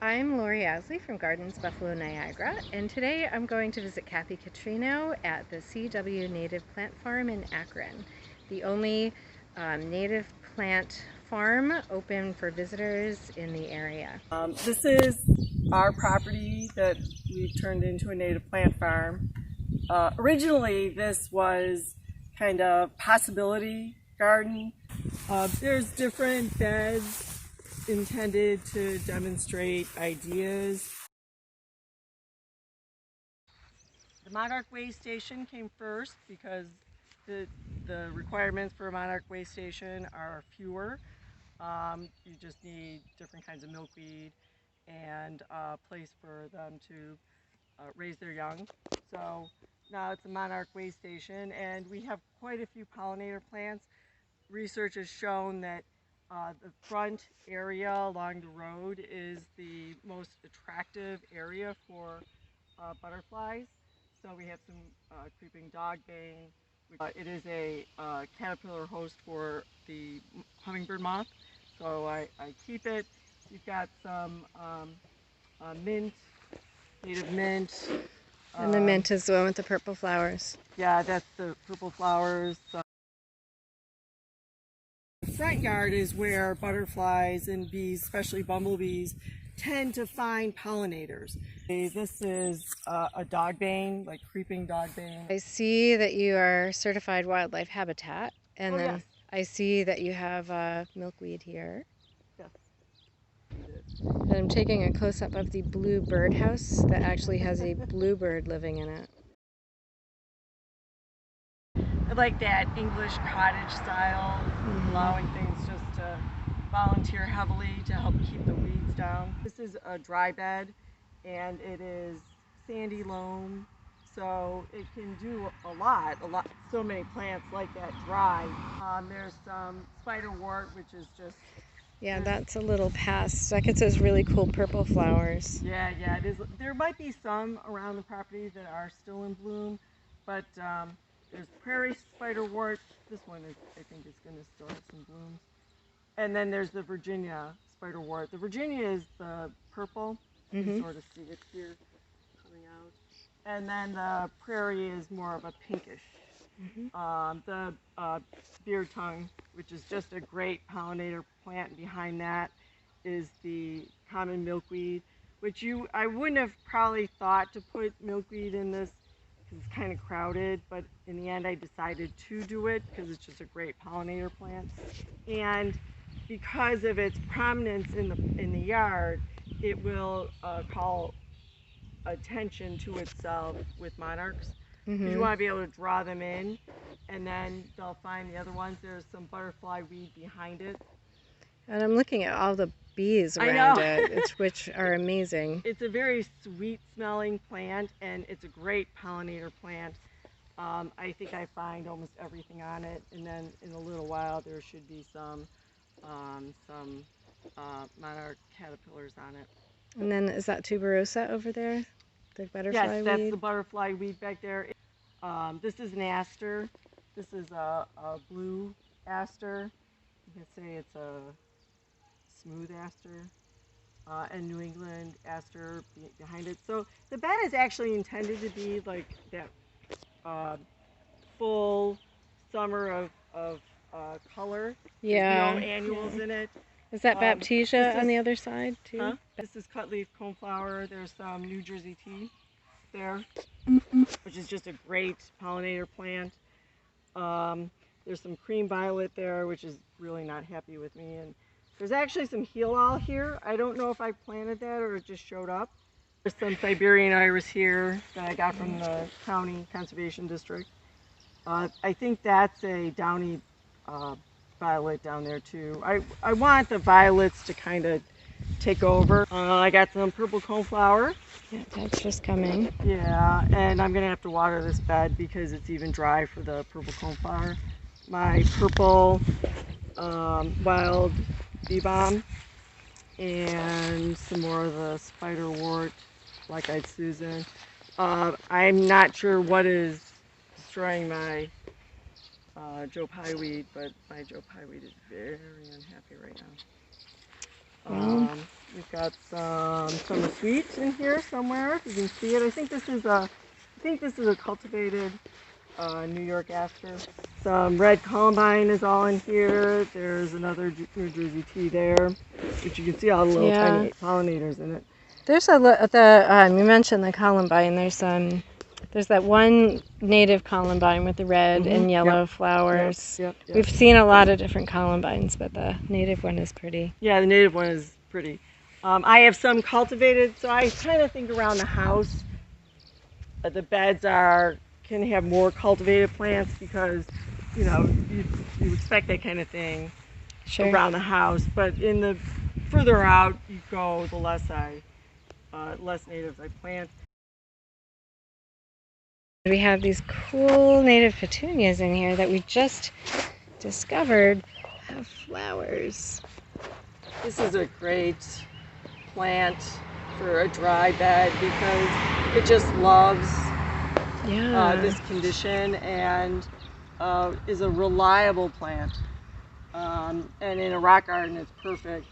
I'm Lori Asley from Gardens Buffalo Niagara, and today I'm going to visit Kathy Catrino at the CW Native Plant Farm in Akron, the only native plant farm open for visitors in the area. This is our property that we've turned into a native plant farm. Originally, this was kind of possibility garden. There's different beds intended to demonstrate ideas. The monarch way station came first because the requirements for a monarch way station are fewer. You just need different kinds of milkweed and a place for them to raise their young. So now it's a monarch way station, and we have quite a few pollinator plants. Research has shown that the front area along the road is the most attractive area for butterflies. So we have some creeping dogbane. It is a caterpillar host for the hummingbird moth, so I keep it. You've got some mint, native mint. And the mint is the one with the purple flowers. Yeah, that's the purple flowers. The front yard is where butterflies and bees, especially bumblebees, tend to find pollinators. This is a dogbane, like creeping dogbane. I see that you are certified wildlife habitat, and then yes. I see that you have milkweed here. Yes. And I'm taking a close-up of the blue birdhouse that actually has a bluebird living in it. I like that English cottage style, allowing things just to volunteer heavily to help keep the weeds down. This is a dry bed, and it is sandy loam, so it can do a lot. So many plants like that dry. There's some spiderwort, which is just... Yeah, that's a little past. That gets those really cool purple flowers. Yeah, it is. There might be some around the property that are still in bloom, but there's prairie spiderwort. This one I think is going to still have some blooms. And then there's the Virginia spiderwort. The Virginia is the purple. You can sort of see it here coming out. And then the prairie is more of a pinkish. The beard tongue, which is just a great pollinator plant, behind that is the common milkweed, which I wouldn't have probably thought to put milkweed in this because it's kind of crowded, but in the end I decided to do it because it's just a great pollinator plant. And because of its prominence in the yard, it will call attention to itself with monarchs. Because you want to be able to draw them in, and then they'll find the other ones. There's some butterfly weed behind it. And I'm looking at all the bees around it, which are amazing. It's a very sweet smelling plant, and it's a great pollinator plant. I think I find almost everything on it, and then in a little while there should be some monarch caterpillars on it. And then is that tuberosa over there? The butterfly weed? Yes, that's the butterfly weed back there. This is an aster. This is a blue aster. You can say it's a smooth aster. And New England aster behind it. So the bed is actually intended to be like that full summer of color. Yeah. There's no annuals in it. Is that Baptisia on the other side too? Huh? This is cutleaf coneflower. There's some New Jersey tea there, which is just a great pollinator plant. There's some cream violet there, which is really not happy with me. And there's actually some heal-all here. I don't know if I planted that or it just showed up. There's some Siberian iris here that I got from the county conservation district. I think that's a downy violet down there too. I want the violets to kind of take over. I got some purple coneflower. Yeah, that's just coming. Yeah, and I'm gonna have to water this bed because it's even dry for the purple coneflower. My purple wild bee balm, and some more of the spiderwort, black-eyed Susan. I'm not sure what is destroying my Joe Pye weed, but my Joe Pye weed is very unhappy right now. Well, We've got some summer sweet in here somewhere. If you can see it, I think this is a cultivated New York aster. Some red columbine is all in here. There's another New Jersey tea there, which you can see all the little yeah. tiny pollinators in it. There's you mentioned the columbine. There's that one native columbine with the red and yellow flowers. Yep. We've seen a lot of different columbines, but the native one is pretty. Yeah, the native one is pretty. I have some cultivated, so I kind of think around the house, the beds can have more cultivated plants because, you expect that kind of thing around the house. But in the further out you go, the less natives I plant. We have these cool native petunias in here that we just discovered have flowers. This is a great plant for a dry bed because it just loves this condition and is a reliable plant. And in a rock garden, it's perfect.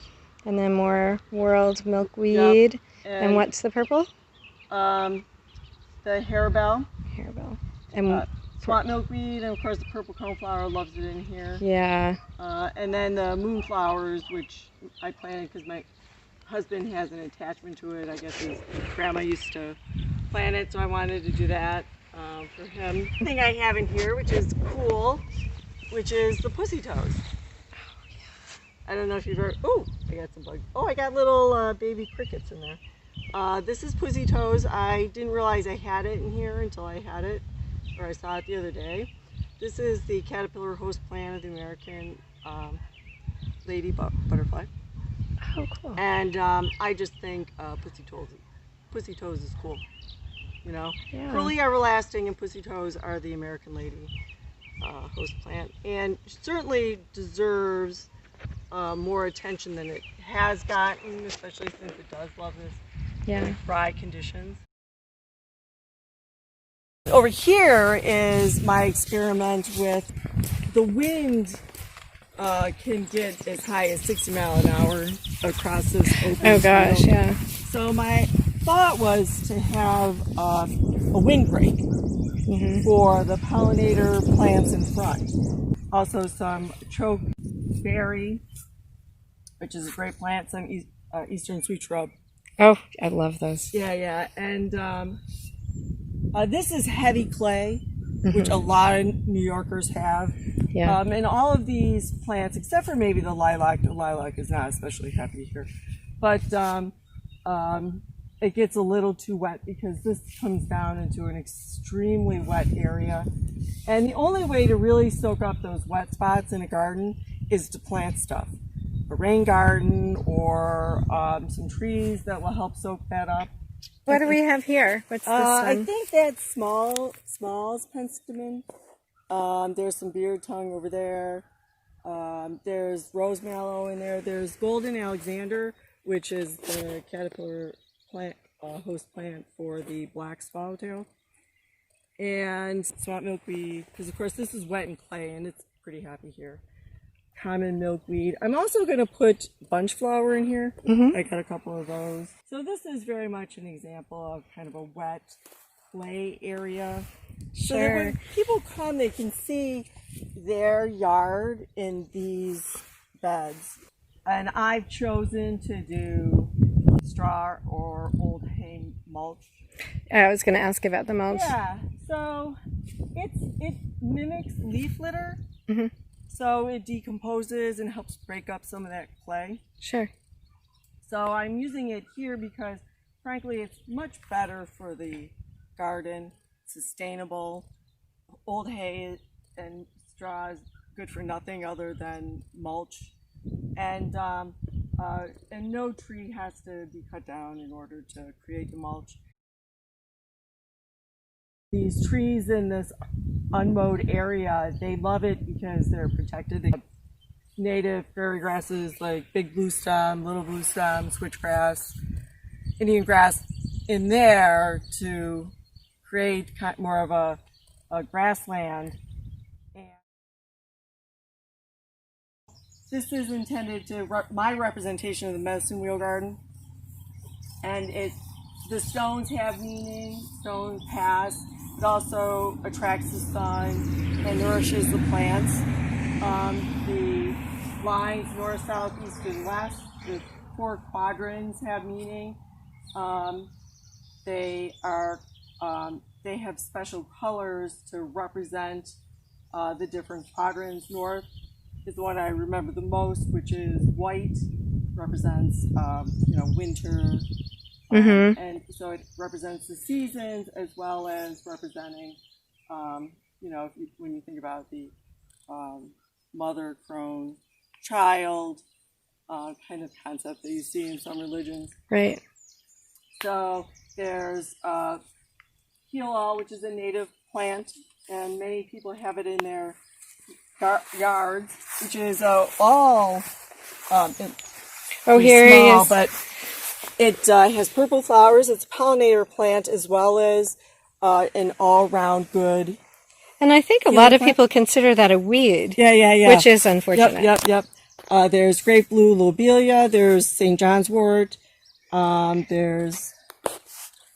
And then more world milkweed. Yep. And what's the purple? The harebell. Harebell. And swamp milkweed, and of course the purple coneflower loves it in here. Yeah. And then the moonflowers, which I planted because my husband has an attachment to it. I guess his grandma used to plant it, so I wanted to do that for him. The thing I have in here, which is cool, which is the pussy toes. Oh, yeah. I don't know if you've ever. Oh, I got some bugs. Oh, I got little baby crickets in there. This is pussy toes. I didn't realize I had it in here until I had it, or I saw it the other day. This is the caterpillar host plant of the American lady butterfly. Oh, cool. And I just think pussy toes is cool. Yeah. Curly everlasting and pussy toes are the American lady host plant, and certainly deserves more attention than it has gotten, especially since it does love this dry conditions. Over here is my experiment with the wind. Can get as high as 60 miles an hour across this open Oh gosh, field. yeah. So my thought was to have a windbreak for the pollinator plants in front. Also some chokeberry, which is a great plant, some eastern sweet shrub. Oh, I love those. Yeah. And this is heavy clay, which a lot of New Yorkers have. Yeah. And all of these plants, except for maybe the lilac is not especially heavy here. But it gets a little too wet because this comes down into an extremely wet area. And the only way to really soak up those wet spots in a garden is to plant stuff. A rain garden or some trees that will help soak that up. What do we have here? What's this one? I think that's Small's penstemon. There's some beard tongue over there. There's rose mallow in there. There's golden Alexander, which is the caterpillar plant host plant for the black swallowtail. And swamp milkweed, because of course this is wet and clay and it's pretty happy here. Common milkweed. I'm also going to put bunch flower in here. I got a couple of those. So this is very much an example of kind of a wet clay area. So that when people come, they can see their yard in these beds. And I've chosen to do straw or old hay mulch. I was going to ask about the mulch. Yeah, so it mimics leaf litter. So it decomposes and helps break up some of that clay. Sure. So I'm using it here because, frankly, it's much better for the garden, sustainable. Old hay and straw is good for nothing other than mulch. And no tree has to be cut down in order to create the mulch. These trees in this unmowed area, they love it because they're protected. They have native prairie grasses like big blue stem, little blue stem, switchgrass, Indian grass in there to create more of a grassland. And this is intended to my representation of the medicine wheel garden, and the stones have meaning. Stones pass. It also attracts the sun and nourishes the plants. The lines north, south, east, and west, the 4 quadrants have meaning. They have special colors to represent the different quadrants. North is the one I remember the most, which is white, represents winter, and so it represents the seasons as well as representing when you think about the mother, crone, child kind of concept that you see in some religions. Right. So there's heal-all, which is a native plant, and many people have it in their yards, which is all here small, he is. but it has purple flowers. It's a pollinator plant as well as an all-round good. And I think a lot of people consider that a weed. Yeah. Which is unfortunate. Yep. There's grape blue lobelia. There's St. John's wort. There's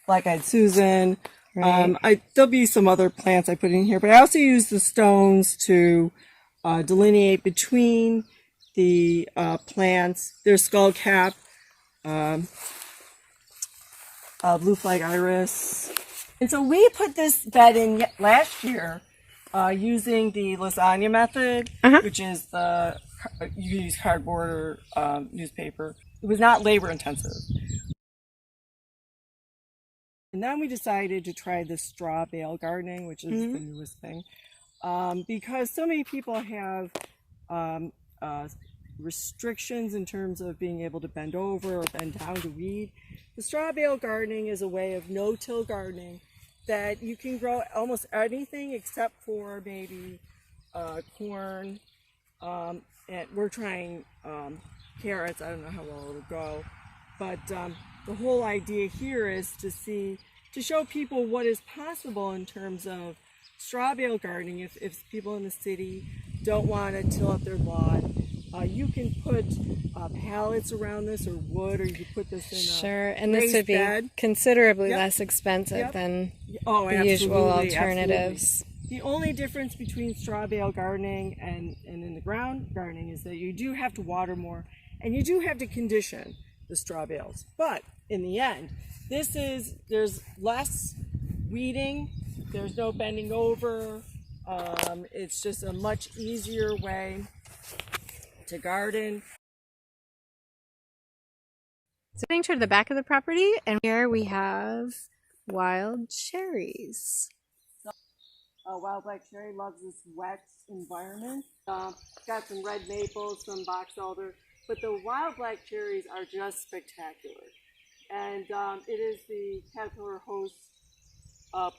black-eyed Susan. Right. There'll be some other plants I put in here, but I also use the stones to delineate between the plants. There's skullcap, blue flag iris. And so we put this bed in last year using the lasagna method, which is you use cardboard or newspaper. It was not labor intensive. And then we decided to try the straw bale gardening, which is the newest thing, because so many people have restrictions in terms of being able to bend over or bend down to weed. The straw bale gardening is a way of no-till gardening that you can grow almost anything except for maybe corn, and we're trying carrots. I don't know how well it'll go, but the whole idea here is to show people what is possible in terms of straw bale gardening. If people in the city don't want to till up their lawn, you can put pallets around this or wood, or you could put this in and this would be bed. Considerably less expensive than the usual alternatives. Absolutely. The only difference between straw bale gardening and in the ground gardening is that you do have to water more, and you do have to condition the straw bales. But in the end, there's less weeding, there's no bending over. It's just a much easier way to garden. So getting to the back of the property, and here we have wild cherries. Wild black cherry loves this wet environment. Got some red maple, some box elder, but the wild black cherries are just spectacular. And it is the caterpillar host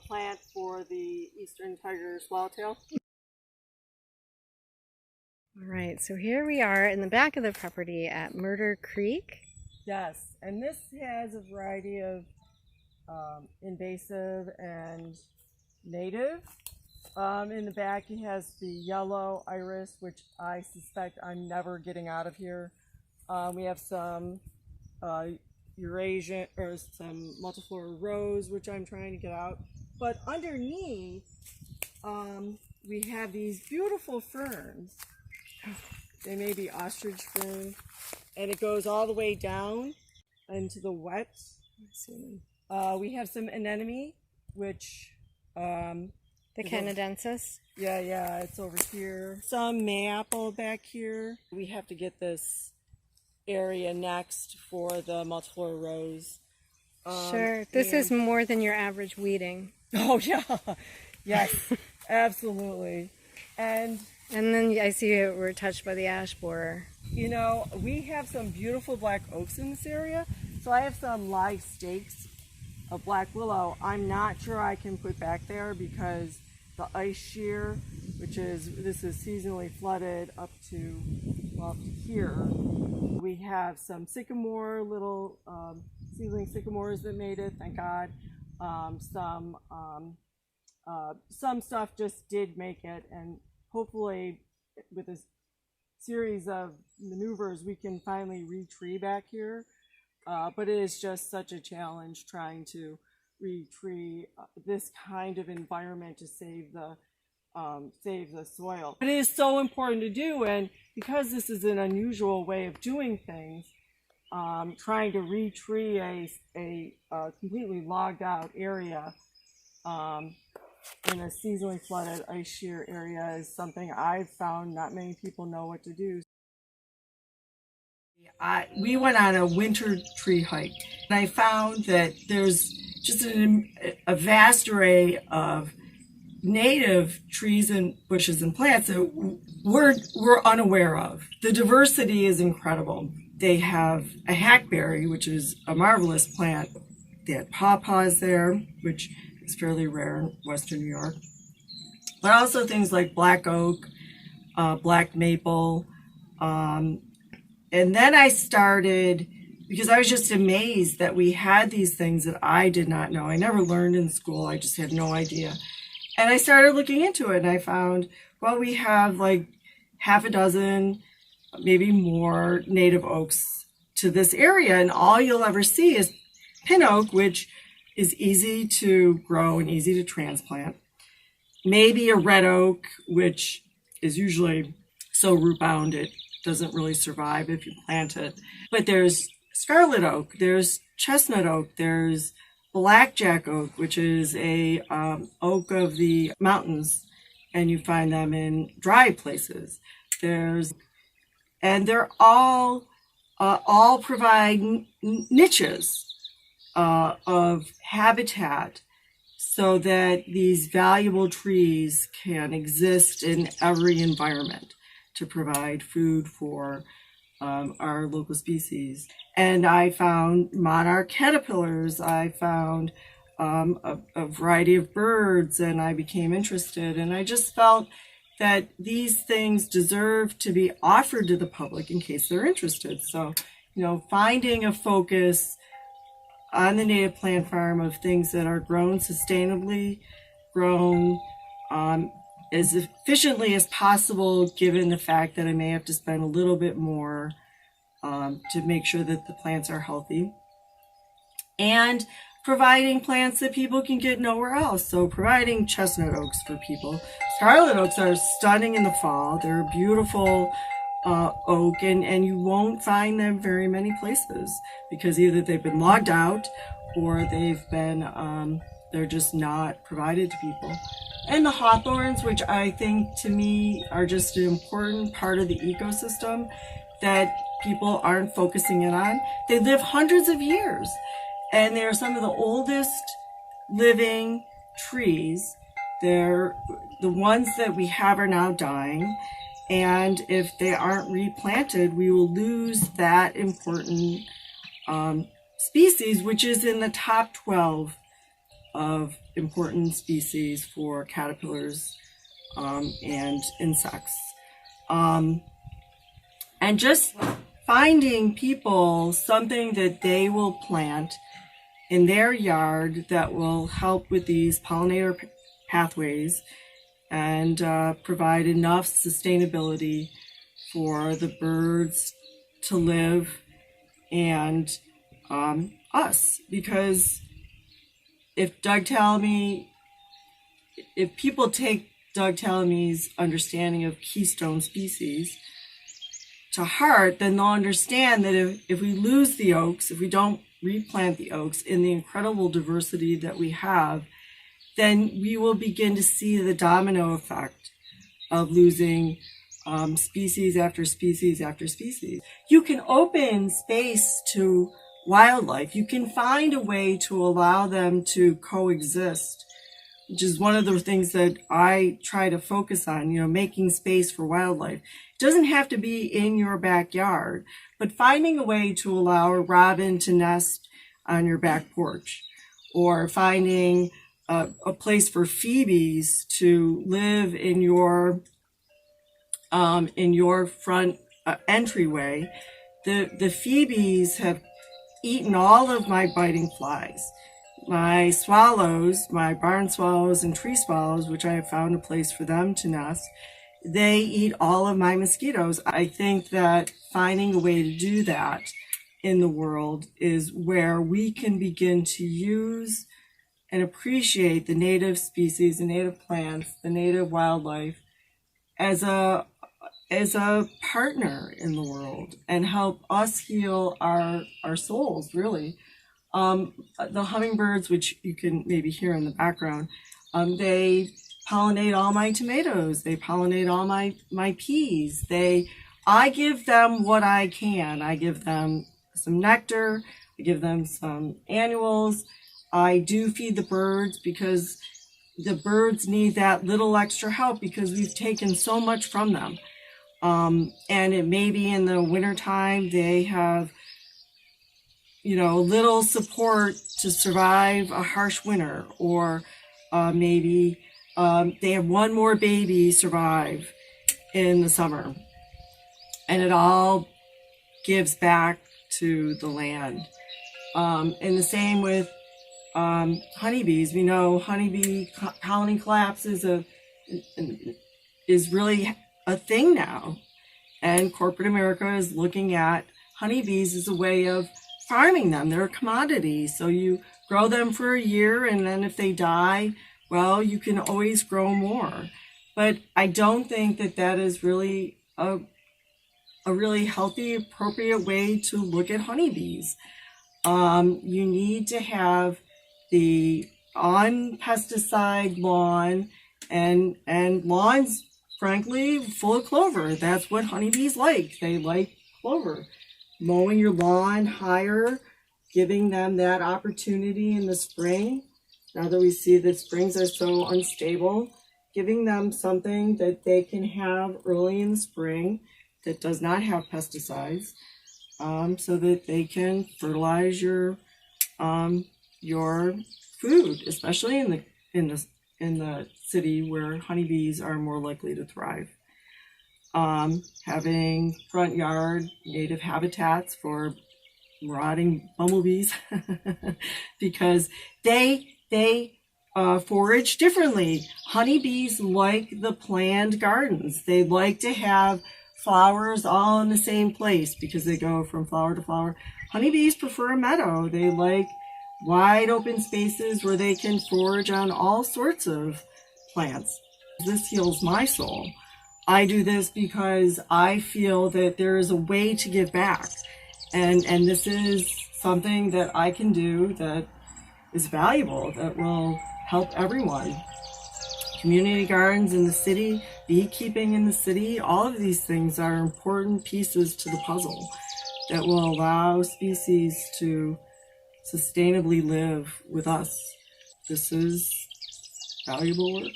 plant for the eastern tiger swallowtail. All right, so here we are in the back of the property at Murder Creek. Yes, and this has a variety of invasive and native. In the back, he has the yellow iris, which I suspect I'm never getting out of here. We have some Eurasian or some multiflora rose, which I'm trying to get out. But underneath, we have these beautiful ferns. They may be ostrich fern, and it goes all the way down into the wet. We have some anemone, which the canadensis. Yeah, it's over here. Some mayapple back here. We have to get this area next for the multiflora rose. Sure, this is more than your average weeding. Oh yeah, yes, absolutely. And then I see we're touched by the ash borer. You know, we have some beautiful black oaks in this area, so I have some live stakes of black willow. I'm not sure I can put back there because the ice shear, this is seasonally flooded up to, well, up to here. We have some sycamore, little seedling sycamores that made it, thank God. Some stuff just did make it, and hopefully with this series of maneuvers, we can finally re-tree back here. But it is just such a challenge trying to re-tree this kind of environment to save the soil. But it is so important to do, and because this is an unusual way of doing things, trying to re-tree a completely logged out area in a seasonally flooded ice shear area is something I've found not many people know what to do. We went on a winter tree hike, and I found that there's just a vast array of native trees and bushes and plants that we're unaware of. The diversity is incredible. They have a hackberry, which is a marvelous plant. They had pawpaws there, which is fairly rare in Western New York. But also things like black oak, black maple. And then I started, because I was just amazed that we had these things that I did not know. I never learned in school. I just had no idea. And I started looking into it, and I found, well, we have like half a dozen, maybe more native oaks to this area. And all you'll ever see is pin oak, which is easy to grow and easy to transplant. Maybe a red oak, which is usually so root bound it doesn't really survive if you plant it. But there's scarlet oak, there's chestnut oak, there's blackjack oak, which is a oak of the mountains, and you find them in dry places. And they're all provide niches of habitat so that these valuable trees can exist in every environment to provide food for our local species. And I found monarch caterpillars, I found a variety of birds, and I became interested. And I just felt that these things deserve to be offered to the public in case they're interested. So, finding a focus on the native plant farm of things that are grown sustainably, grown as efficiently as possible, given the fact that I may have to spend a little bit more to make sure that the plants are healthy, and providing plants that people can get nowhere else. So providing chestnut oaks for people. Scarlet oaks are stunning in the fall. They're a beautiful oak, and you won't find them very many places because either they've been logged out or they're just not provided to people. And the hawthorns, which I think to me are just an important part of the ecosystem that people aren't focusing in on. They live hundreds of years, and they're some of the oldest living trees. They're the ones that we have are now dying, and if they aren't replanted, we will lose that important species, which is in the top 12 of important species for caterpillars and insects. And just finding people something that they will plant in their yard that will help with these pollinator pathways and provide enough sustainability for the birds to live and us. Because if people take Doug Tallamy's understanding of keystone species to heart, then they'll understand that if we lose the oaks, if we don't replant the oaks in the incredible diversity that we have, then we will begin to see the domino effect of losing species after species after species. You can open space to wildlife. You can find a way to allow them to coexist, which is one of the things that I try to focus on, making space for wildlife. It doesn't have to be in your backyard, but finding a way to allow a robin to nest on your back porch, or finding a place for phoebes to live in your front entryway. The phoebes have eaten all of my biting flies. My swallows, my barn swallows and tree swallows, which I have found a place for them to nest, they eat all of my mosquitoes. I think that finding a way to do that in the world is where we can begin to use and appreciate the native species, the native plants, the native wildlife as a partner in the world and help us heal our souls, really. The hummingbirds, which you can maybe hear in the background, they pollinate all my tomatoes. They pollinate all my peas. I give them what I can. I give them some nectar. I give them some annuals. I do feed the birds because the birds need that little extra help because we've taken so much from them. And it may be in the wintertime, they have, little support to survive a harsh winter, or maybe they have one more baby survive in the summer. And it all gives back to the land. And the same with honeybees. We know honeybee colony collapse is really a thing now. And corporate America is looking at honeybees as a way of farming them. They're a commodity. So you grow them for a year, and then if they die, well, you can always grow more. But I don't think that is really a really healthy, appropriate way to look at honeybees. You need to have the on-pesticide lawn, and lawns, frankly, full of clover. That's what honeybees like. They like clover. Mowing your lawn higher, giving them that opportunity in the spring. Now that we see that springs are so unstable, giving them something that they can have early in the spring that does not have pesticides, so that they can fertilize your food, especially in the city where honeybees are more likely to thrive. Having front yard native habitats for marauding bumblebees because they forage differently. Honeybees like the planned gardens. They like to have flowers all in the same place because they go from flower to flower. Honeybees prefer a meadow. They like wide open spaces where they can forage on all sorts of plants. This heals my soul. I do this because I feel that there is a way to give back. And this is something that I can do that is valuable, that will help everyone. Community gardens in the city, beekeeping in the city, all of these things are important pieces to the puzzle that will allow species to sustainably live with us. This is valuable work.